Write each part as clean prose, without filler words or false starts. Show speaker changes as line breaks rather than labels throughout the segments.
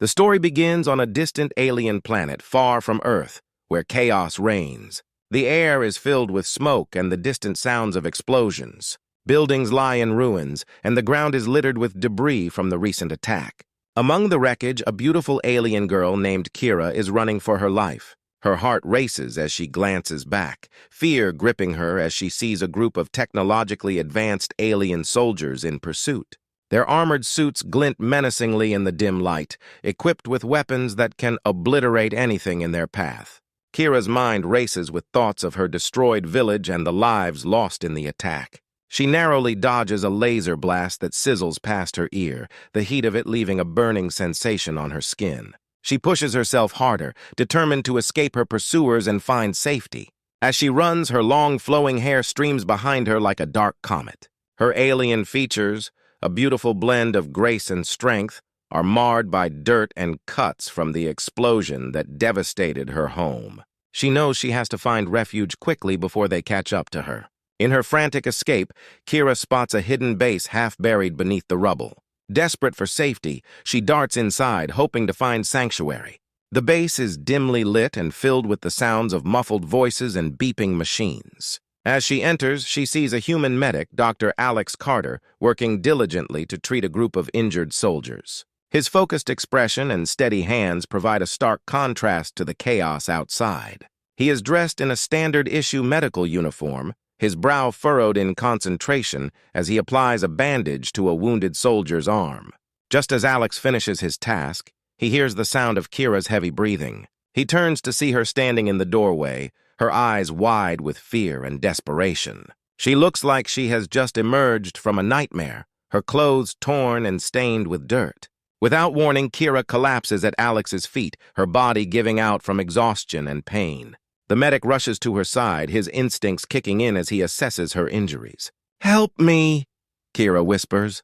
The story begins on a distant alien planet far from Earth, where chaos reigns. The air is filled with smoke and the distant sounds of explosions. Buildings lie in ruins, and the ground is littered with debris from the recent attack. Among the wreckage, a beautiful alien girl named Kira is running for her life. Her heart races as she glances back, fear gripping her as she sees a group of technologically advanced alien soldiers in pursuit. Their armored suits glint menacingly in the dim light, equipped with weapons that can obliterate anything in their path. Kira's mind races with thoughts of her destroyed village and the lives lost in the attack. She narrowly dodges a laser blast that sizzles past her ear, the heat of it leaving a burning sensation on her skin. She pushes herself harder, determined to escape her pursuers and find safety. As she runs, her long flowing hair streams behind her like a dark comet. Her alien features, a beautiful blend of grace and strength, are marred by dirt and cuts from the explosion that devastated her home. She knows she has to find refuge quickly before they catch up to her. In her frantic escape, Kira spots a hidden base half buried beneath the rubble. Desperate for safety, she darts inside, hoping to find sanctuary. The base is dimly lit and filled with the sounds of muffled voices and beeping machines. As she enters, she sees a human medic, Dr. Alex Carter, working diligently to treat a group of injured soldiers. His focused expression and steady hands provide a stark contrast to the chaos outside. He is dressed in a standard-issue medical uniform, his brow furrowed in concentration as he applies a bandage to a wounded soldier's arm. Just as Alex finishes his task, he hears the sound of Kira's heavy breathing. He turns to see her standing in the doorway, her eyes wide with fear and desperation. She looks like she has just emerged from a nightmare, her clothes torn and stained with dirt. Without warning, Kira collapses at Alex's feet, her body giving out from exhaustion and pain. The medic rushes to her side, his instincts kicking in as he assesses her injuries. "Help me," Kira whispers,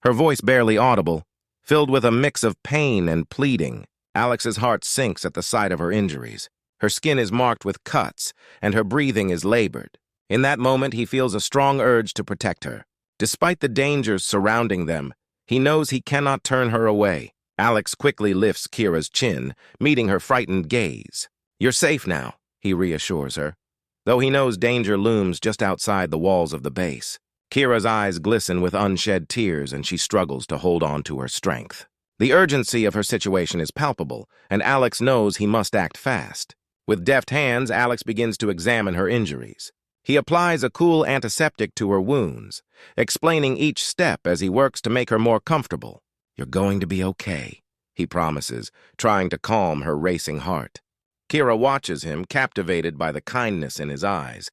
her voice barely audible, filled with a mix of pain and pleading. Alex's heart sinks at the sight of her injuries. Her skin is marked with cuts, and her breathing is labored. In that moment, he feels a strong urge to protect her. Despite the dangers surrounding them, he knows he cannot turn her away. Alex quickly lifts Kira's chin, meeting her frightened gaze. "You're safe now," he reassures her, though he knows danger looms just outside the walls of the base. Kira's eyes glisten with unshed tears, and she struggles to hold on to her strength. The urgency of her situation is palpable, and Alex knows he must act fast. With deft hands, Alex begins to examine her injuries. He applies a cool antiseptic to her wounds, explaining each step as he works to make her more comfortable. "You're going to be okay," he promises, trying to calm her racing heart. Kira watches him, captivated by the kindness in his eyes.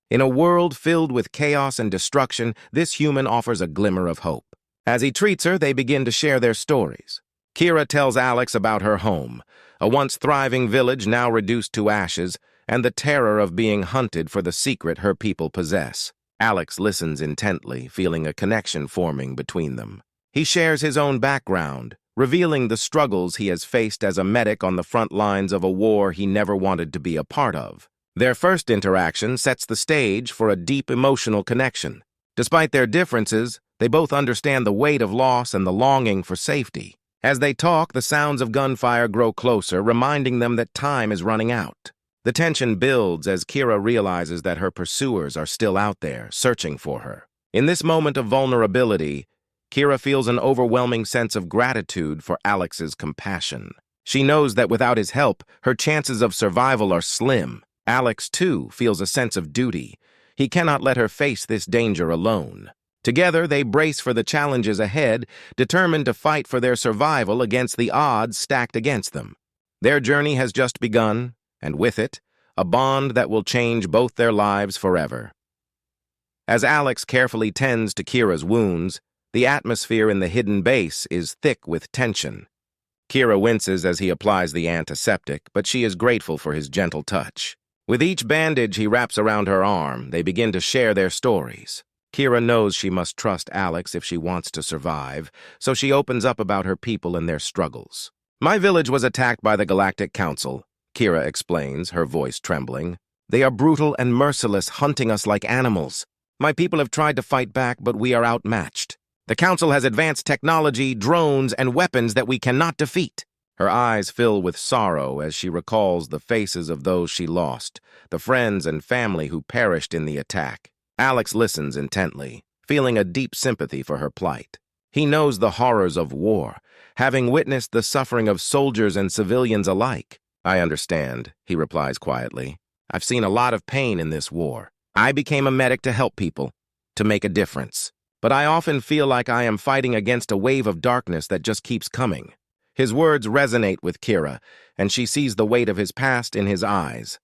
In a world filled with chaos and destruction, this human offers a glimmer of hope. As he treats her, they begin to share their stories. Kira tells Alex about her home, a once thriving village now reduced to ashes, and the terror of being hunted for the secret her people possess. Alex listens intently, feeling a connection forming between them. He shares his own background, revealing the struggles he has faced as a medic on the front lines of a war he never wanted to be a part of. Their first interaction sets the stage for a deep emotional connection. Despite their differences, they both understand the weight of loss and the longing for safety. As they talk, the sounds of gunfire grow closer, reminding them that time is running out. The tension builds as Kira realizes that her pursuers are still out there, searching for her. In this moment of vulnerability, Kira feels an overwhelming sense of gratitude for Alex's compassion. She knows that without his help, her chances of survival are slim. Alex, too, feels a sense of duty. He cannot let her face this danger alone. Together, they brace for the challenges ahead, determined to fight for their survival against the odds stacked against them. Their journey has just begun, and with it, a bond that will change both their lives forever. As Alex carefully tends to Kira's wounds, the atmosphere in the hidden base is thick with tension. Kira winces as he applies the antiseptic, but she is grateful for his gentle touch. With each bandage he wraps around her arm, they begin to share their stories. Kira knows she must trust Alex if she wants to survive, so she opens up about her people and their struggles. "My village was attacked by the Galactic Council," Kira explains, her voice trembling. "They are brutal and merciless, hunting us like animals. My people have tried to fight back, but we are outmatched. The Council has advanced technology, drones, and weapons that we cannot defeat." Her eyes fill with sorrow as she recalls the faces of those she lost, the friends and family who perished in the attack. Alex listens intently, feeling a deep sympathy for her plight. He knows the horrors of war, having witnessed the suffering of soldiers and civilians alike. "I understand," he replies quietly. "I've seen a lot of pain in this war. I became a medic to help people, to make a difference. But I often feel like I am fighting against a wave of darkness that just keeps coming." His words resonate with Kira, and she sees the weight of his past in his eyes.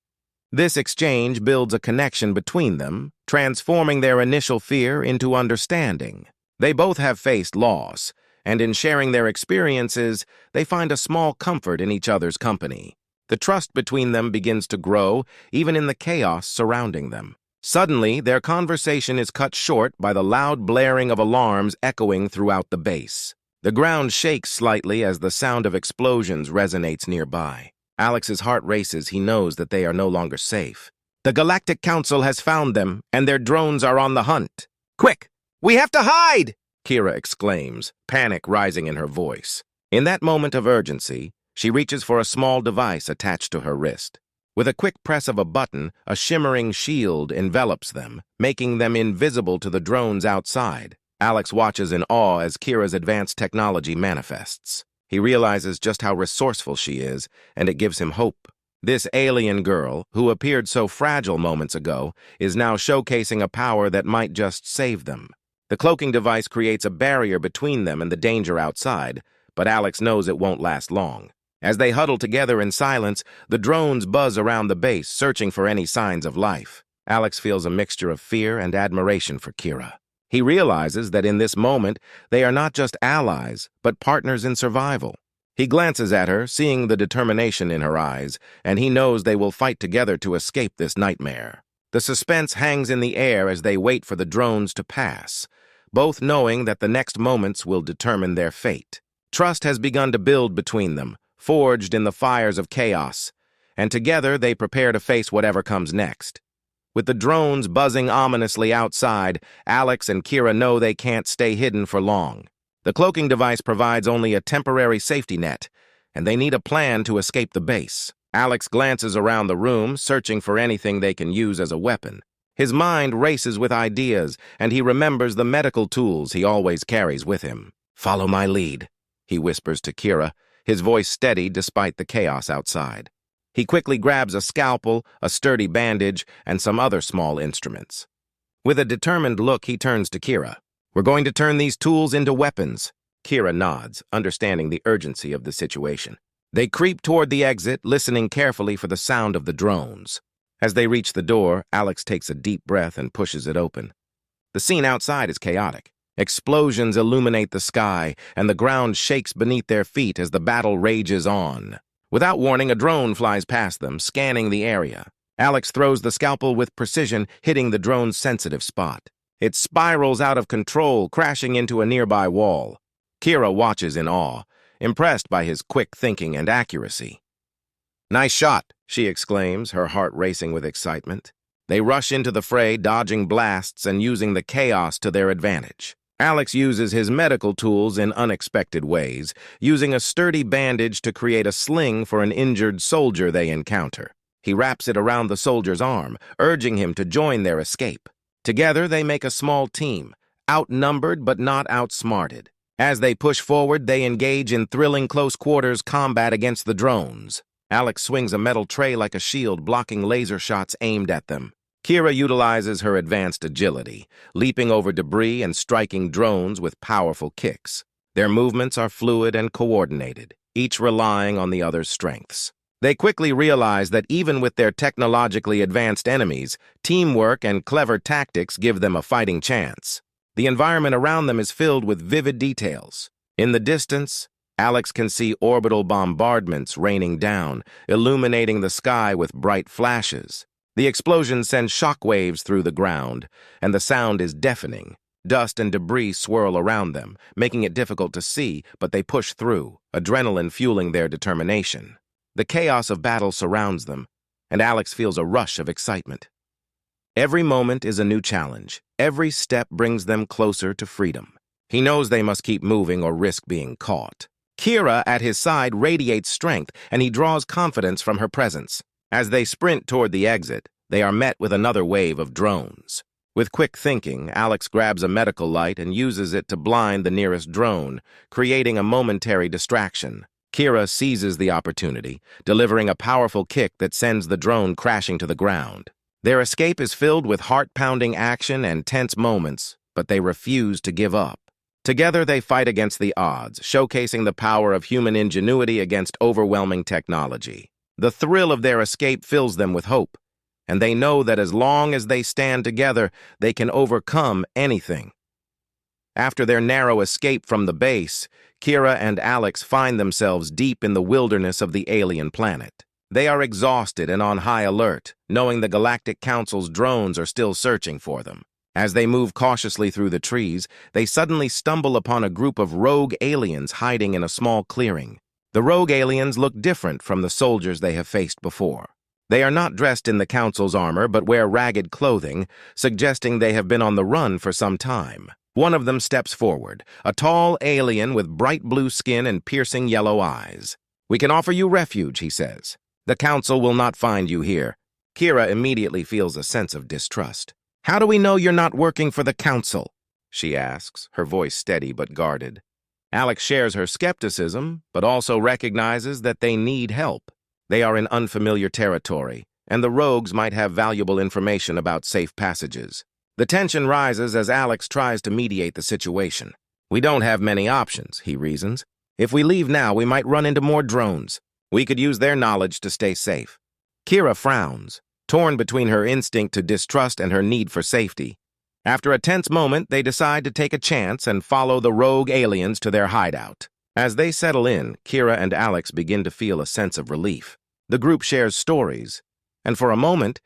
This exchange builds a connection between them, transforming their initial fear into understanding. They both have faced loss, and in sharing their experiences, they find a small comfort in each other's company. The trust between them begins to grow, even in the chaos surrounding them. Suddenly, their conversation is cut short by the loud blaring of alarms echoing throughout the base. The ground shakes slightly as the sound of explosions resonates nearby. Alex's heart races. He knows that they are no longer safe. "The Galactic Council has found them, and their drones are on the hunt. Quick! We have to hide!" Kira exclaims, panic rising in her voice. In that moment of urgency, she reaches for a small device attached to her wrist. With a quick press of a button, a shimmering shield envelops them, making them invisible to the drones outside. Alex watches in awe as Kira's advanced technology manifests. He realizes just how resourceful she is, and it gives him hope. This alien girl, who appeared so fragile moments ago, is now showcasing a power that might just save them. The cloaking device creates a barrier between them and the danger outside, but Alex knows it won't last long. As they huddle together in silence, the drones buzz around the base, searching for any signs of life. Alex feels a mixture of fear and admiration for Kira. He realizes that in this moment, they are not just allies, but partners in survival. He glances at her, seeing the determination in her eyes, and he knows they will fight together to escape this nightmare. The suspense hangs in the air as they wait for the drones to pass, both knowing that the next moments will determine their fate. Trust has begun to build between them, forged in the fires of chaos, and together they prepare to face whatever comes next. With the drones buzzing ominously outside, Alex and Kira know they can't stay hidden for long. The cloaking device provides only a temporary safety net, and they need a plan to escape the base. Alex glances around the room, searching for anything they can use as a weapon. His mind races with ideas, and he remembers the medical tools he always carries with him. "Follow my lead," he whispers to Kira, his voice steady despite the chaos outside. He quickly grabs a scalpel, a sturdy bandage, and some other small instruments. With a determined look, he turns to Kira. "We're going to turn these tools into weapons." Kira nods, understanding the urgency of the situation. They creep toward the exit, listening carefully for the sound of the drones. As they reach the door, Alex takes a deep breath and pushes it open. The scene outside is chaotic. Explosions illuminate the sky, and the ground shakes beneath their feet as the battle rages on. Without warning, a drone flies past them, scanning the area. Alex throws the scalpel with precision, hitting the drone's sensitive spot. It spirals out of control, crashing into a nearby wall. Kira watches in awe, impressed by his quick thinking and accuracy. "Nice shot," she exclaims, her heart racing with excitement. They rush into the fray, dodging blasts and using the chaos to their advantage. Alex uses his medical tools in unexpected ways, using a sturdy bandage to create a sling for an injured soldier they encounter. He wraps it around the soldier's arm, urging him to join their escape. Together, they make a small team, outnumbered but not outsmarted. As they push forward, they engage in thrilling close-quarters combat against the drones. Alex swings a metal tray like a shield, blocking laser shots aimed at them. Kira utilizes her advanced agility, leaping over debris and striking drones with powerful kicks. Their movements are fluid and coordinated, each relying on the other's strengths. They quickly realize that even with their technologically advanced enemies, teamwork and clever tactics give them a fighting chance. The environment around them is filled with vivid details. In the distance, Alex can see orbital bombardments raining down, illuminating the sky with bright flashes. The explosion sends shockwaves through the ground, and the sound is deafening. Dust and debris swirl around them, making it difficult to see, but they push through, adrenaline fueling their determination. The chaos of battle surrounds them, and Alex feels a rush of excitement. Every moment is a new challenge. Every step brings them closer to freedom. He knows they must keep moving or risk being caught. Kira, at his side, radiates strength, and he draws confidence from her presence. As they sprint toward the exit, they are met with another wave of drones. With quick thinking, Alex grabs a medical light and uses it to blind the nearest drone, creating a momentary distraction. Kira seizes the opportunity, delivering a powerful kick that sends the drone crashing to the ground. Their escape is filled with heart-pounding action and tense moments, but they refuse to give up. Together, they fight against the odds, showcasing the power of human ingenuity against overwhelming technology. The thrill of their escape fills them with hope, and they know that as long as they stand together, they can overcome anything. After their narrow escape from the base, Kira and Alex find themselves deep in the wilderness of the alien planet. They are exhausted and on high alert, knowing the Galactic Council's drones are still searching for them. As they move cautiously through the trees, they suddenly stumble upon a group of rogue aliens hiding in a small clearing. The rogue aliens look different from the soldiers they have faced before. They are not dressed in the Council's armor, but wear ragged clothing, suggesting they have been on the run for some time. One of them steps forward, a tall alien with bright blue skin and piercing yellow eyes. "We can offer you refuge," he says. "The Council will not find you here." Kira immediately feels a sense of distrust. "How do we know you're not working for the Council?" she asks, her voice steady but guarded. Alex shares her skepticism, but also recognizes that they need help. They are in unfamiliar territory, and the rogues might have valuable information about safe passages. The tension rises as Alex tries to mediate the situation. "We don't have many options," he reasons. "If we leave now, we might run into more drones. We could use their knowledge to stay safe." Kira frowns, torn between her instinct to distrust and her need for safety. After a tense moment, they decide to take a chance and follow the rogue aliens to their hideout. As they settle in, Kira and Alex begin to feel a sense of relief. The group shares stories, and for a moment,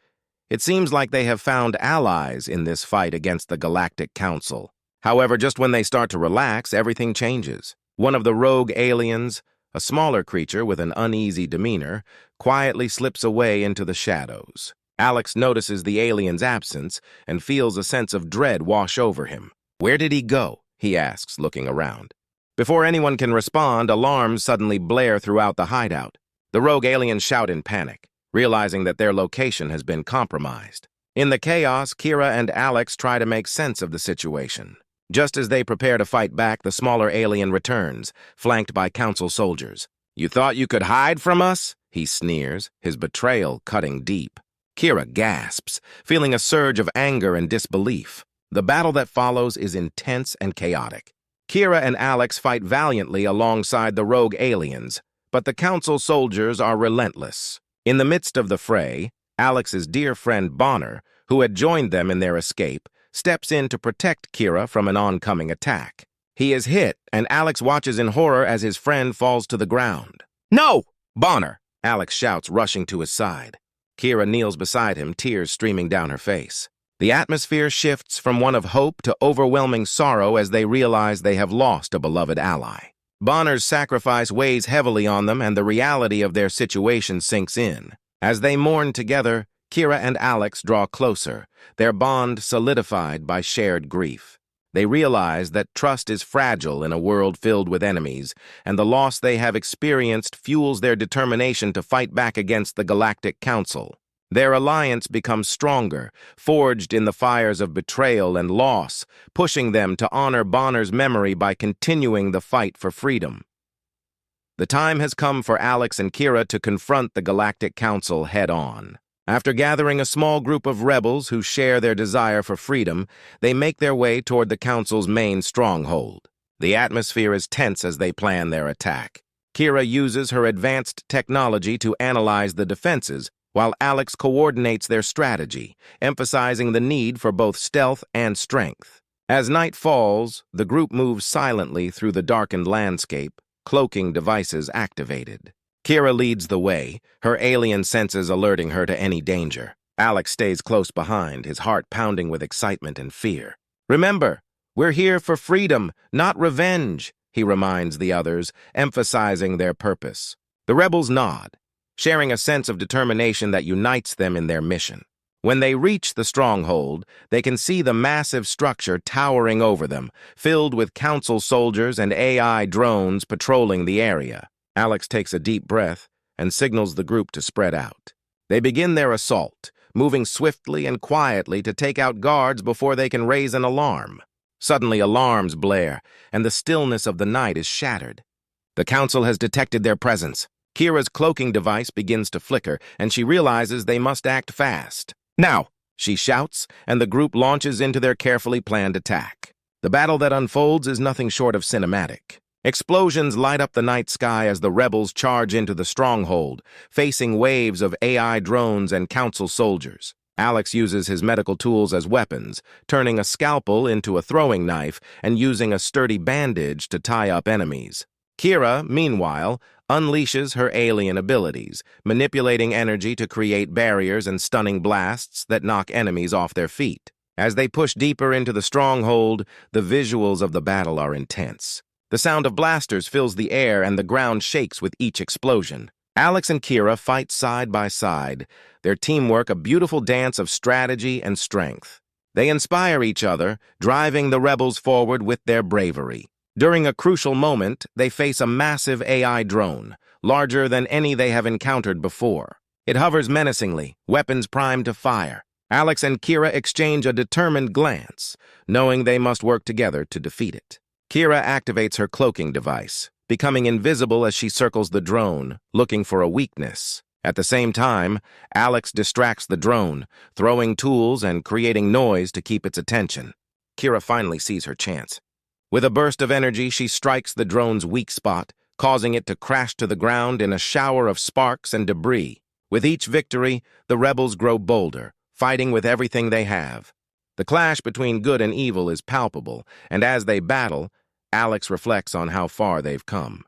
it seems like they have found allies in this fight against the Galactic Council. However, just when they start to relax, everything changes. One of the rogue aliens, a smaller creature with an uneasy demeanor, quietly slips away into the shadows. Alex notices the alien's absence and feels a sense of dread wash over him. "Where did he go?" he asks, looking around. Before anyone can respond, alarms suddenly blare throughout the hideout. The rogue aliens shout in panic, realizing that their location has been compromised. In the chaos, Kira and Alex try to make sense of the situation. Just as they prepare to fight back, the smaller alien returns, flanked by Council soldiers. "You thought you could hide from us?" he sneers, his betrayal cutting deep. Kira gasps, feeling a surge of anger and disbelief. The battle that follows is intense and chaotic. Kira and Alex fight valiantly alongside the rogue aliens, but the Council soldiers are relentless. In the midst of the fray, Alex's dear friend Bonner, who had joined them in their escape, steps in to protect Kira from an oncoming attack. He is hit, and Alex watches in horror as his friend falls to the ground. "No! Bonner!" Alex shouts, rushing to his side. Kira kneels beside him, tears streaming down her face. The atmosphere shifts from one of hope to overwhelming sorrow as they realize they have lost a beloved ally. Bonner's sacrifice weighs heavily on them, and the reality of their situation sinks in. As they mourn together, Kira and Alex draw closer, their bond solidified by shared grief. They realize that trust is fragile in a world filled with enemies, and the loss they have experienced fuels their determination to fight back against the Galactic Council. Their alliance becomes stronger, forged in the fires of betrayal and loss, pushing them to honor Bonner's memory by continuing the fight for freedom. The time has come for Alex and Kira to confront the Galactic Council head-on. After gathering a small group of rebels who share their desire for freedom, they make their way toward the Council's main stronghold. The atmosphere is tense as they plan their attack. Kira uses her advanced technology to analyze the defenses, while Alex coordinates their strategy, emphasizing the need for both stealth and strength. As night falls, the group moves silently through the darkened landscape, cloaking devices activated. Kira leads the way, her alien senses alerting her to any danger. Alex stays close behind, his heart pounding with excitement and fear. "Remember, we're here for freedom, not revenge," he reminds the others, emphasizing their purpose. The rebels nod, sharing a sense of determination that unites them in their mission. When they reach the stronghold, they can see the massive structure towering over them, filled with council soldiers and AI drones patrolling the area. Alex takes a deep breath and signals the group to spread out. They begin their assault, moving swiftly and quietly to take out guards before they can raise an alarm. Suddenly, alarms blare, and the stillness of the night is shattered. The council has detected their presence. Kira's cloaking device begins to flicker, and she realizes they must act fast. "Now!" she shouts, and the group launches into their carefully planned attack. The battle that unfolds is nothing short of cinematic. Explosions light up the night sky as the rebels charge into the stronghold, facing waves of AI drones and council soldiers. Alex uses his medical tools as weapons, turning a scalpel into a throwing knife and using a sturdy bandage to tie up enemies. Kira, meanwhile, unleashes her alien abilities, manipulating energy to create barriers and stunning blasts that knock enemies off their feet. As they push deeper into the stronghold, the visuals of the battle are intense. The sound of blasters fills the air and the ground shakes with each explosion. Alex and Kira fight side by side, their teamwork a beautiful dance of strategy and strength. They inspire each other, driving the rebels forward with their bravery. During a crucial moment, they face a massive AI drone, larger than any they have encountered before. It hovers menacingly, weapons primed to fire. Alex and Kira exchange a determined glance, knowing they must work together to defeat it. Kira activates her cloaking device, becoming invisible as she circles the drone, looking for a weakness. At the same time, Alex distracts the drone, throwing tools and creating noise to keep its attention. Kira finally sees her chance. With a burst of energy, she strikes the drone's weak spot, causing it to crash to the ground in a shower of sparks and debris. With each victory, the rebels grow bolder, fighting with everything they have. The clash between good and evil is palpable, and as they battle, Alex reflects on how far they've come.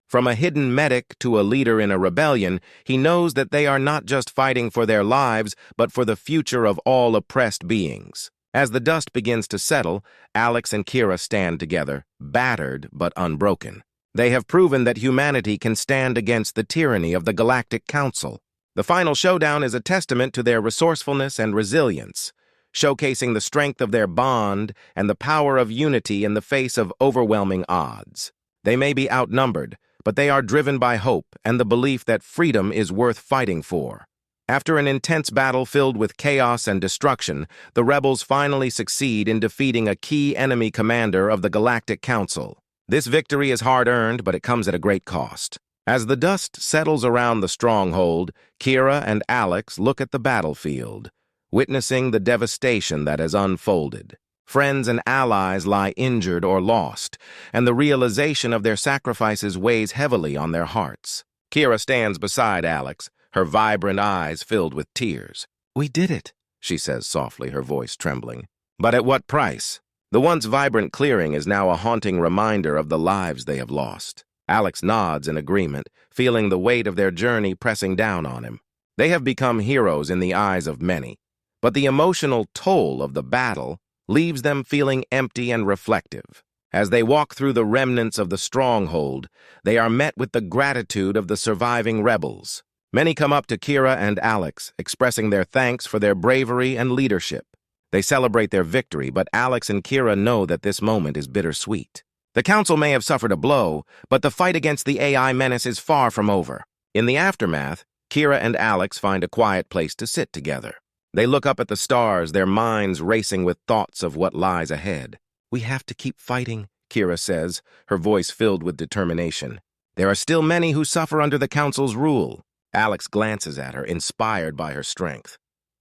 From a hidden medic to a leader in a rebellion, he knows that they are not just fighting for their lives, but for the future of all oppressed beings. As the dust begins to settle, Alex and Kira stand together, battered but unbroken. They have proven that humanity can stand against the tyranny of the Galactic Council. The final showdown is a testament to their resourcefulness and resilience, showcasing the strength of their bond and the power of unity in the face of overwhelming odds. They may be outnumbered, but they are driven by hope and the belief that freedom is worth fighting for. After an intense battle filled with chaos and destruction, the rebels finally succeed in defeating a key enemy commander of the Galactic Council. This victory is hard-earned, but it comes at a great cost. As the dust settles around the stronghold, Kira and Alex look at the battlefield, witnessing the devastation that has unfolded. Friends and allies lie injured or lost, and the realization of their sacrifices weighs heavily on their hearts. Kira stands beside Alex, her vibrant eyes filled with tears. "We did it," she says softly, her voice trembling. "But at what price?" The once vibrant clearing is now a haunting reminder of the lives they have lost. Alex nods in agreement, feeling the weight of their journey pressing down on him. They have become heroes in the eyes of many, but the emotional toll of the battle leaves them feeling empty and reflective. As they walk through the remnants of the stronghold, they are met with the gratitude of the surviving rebels. Many come up to Kira and Alex, expressing their thanks for their bravery and leadership. They celebrate their victory, but Alex and Kira know that this moment is bittersweet. The Council may have suffered a blow, but the fight against the AI menace is far from over. In the aftermath, Kira and Alex find a quiet place to sit together. They look up at the stars, their minds racing with thoughts of what lies ahead. "We have to keep fighting," Kira says, her voice filled with determination. "There are still many who suffer under the Council's rule." Alex glances at her, inspired by her strength.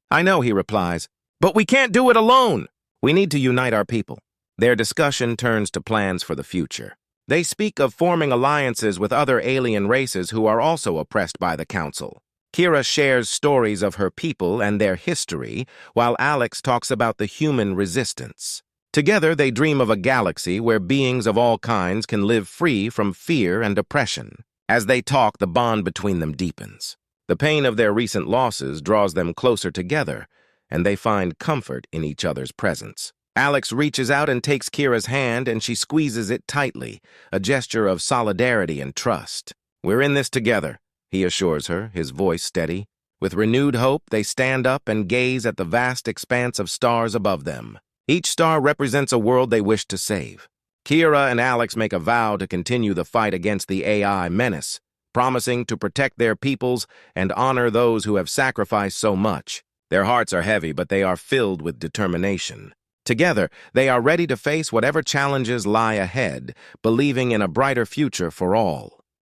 "I know," he replies, "but we can't do it alone. We need to unite our people." Their discussion turns to plans for the future. They speak of forming alliances with other alien races who are also oppressed by the Council. Kira shares stories of her people and their history, while Alex talks about the human resistance. Together, they dream of a galaxy where beings of all kinds can live free from fear and oppression. As they talk, the bond between them deepens. The pain of their recent losses draws them closer together, and they find comfort in each other's presence. Alex reaches out and takes Kira's hand, and she squeezes it tightly, a gesture of solidarity and trust. "We're in this together," he assures her, his voice steady. With renewed hope, they stand up and gaze at the vast expanse of stars above them. Each star represents a world they wish to save. Kira and Alex make a vow to continue the fight against the AI menace, promising to protect their peoples and honor those who have sacrificed so much. Their hearts are heavy, but they are filled with determination. Together, they are ready to face whatever challenges lie ahead, believing in a brighter future for all.